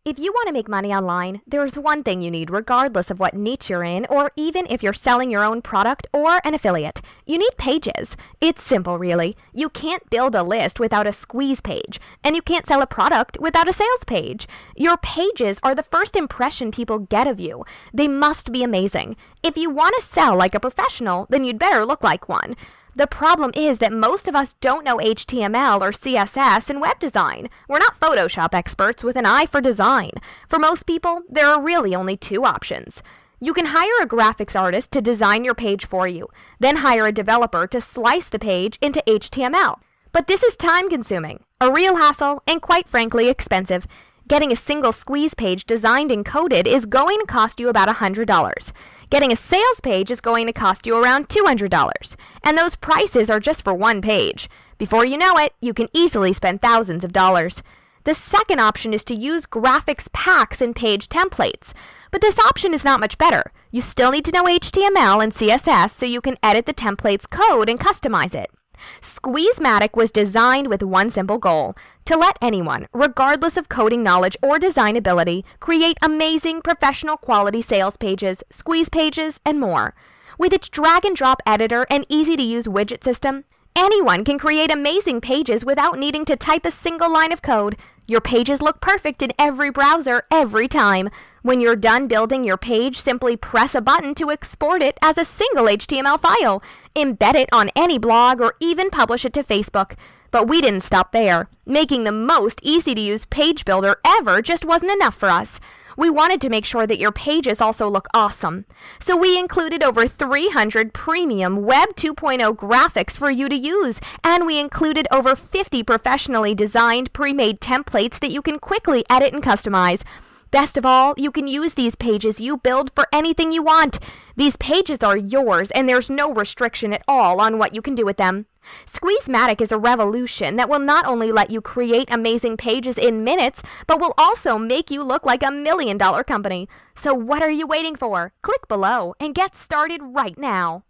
If you want to make money online, there's one thing you need regardless of what niche you're in, or even if you're selling your own product or an affiliate. You need pages. It's simple, really. You can't build a list without a squeeze page, and you can't sell a product without a sales page. Your pages are the first impression people get of you. They must be amazing. If you want to sell like a professional, then you'd better look like one. The problem is that most of us don't know HTML or CSS and web design. We're not Photoshop experts with an eye for design. For most people, there are really only two options. You can hire a graphics artist to design your page for you, then hire a developer to slice the page into HTML. But this is time-consuming, a real hassle, and quite frankly expensive. Getting a single squeeze page designed and coded is going to cost you about $100. Getting a sales page is going to cost you around $200. And those prices are just for one page. Before you know it, you can easily spend thousands of dollars. The second option is to use graphics packs and page templates. But this option is not much better. You still need to know HTML and CSS so you can edit the template's code and customize it. SqueezeMatic was designed with one simple goal: to let anyone, regardless of coding knowledge or design ability, create amazing professional quality sales pages, squeeze pages, and more. With its drag and drop editor and easy to use widget system, anyone can create amazing pages without needing to type a single line of code. Your pages look perfect in every browser, every time. When you're done building your page, simply press a button to export it as a single HTML file, embed it on any blog, or even publish it to Facebook. But we didn't stop there. Making the most easy-to-use page builder ever just wasn't enough for us. We wanted to make sure that your pages also look awesome. So we included over 300 premium Web 2.0 graphics for you to use, and we included over 50 professionally designed pre-made templates that you can quickly edit and customize. Best of all, you can use these pages you build for anything you want. These pages are yours, and there's no restriction at all on what you can do with them. SqueezeMatic is a revolution that will not only let you create amazing pages in minutes, but will also make you look like $1 million company. So what are you waiting for? Click below and get started right now.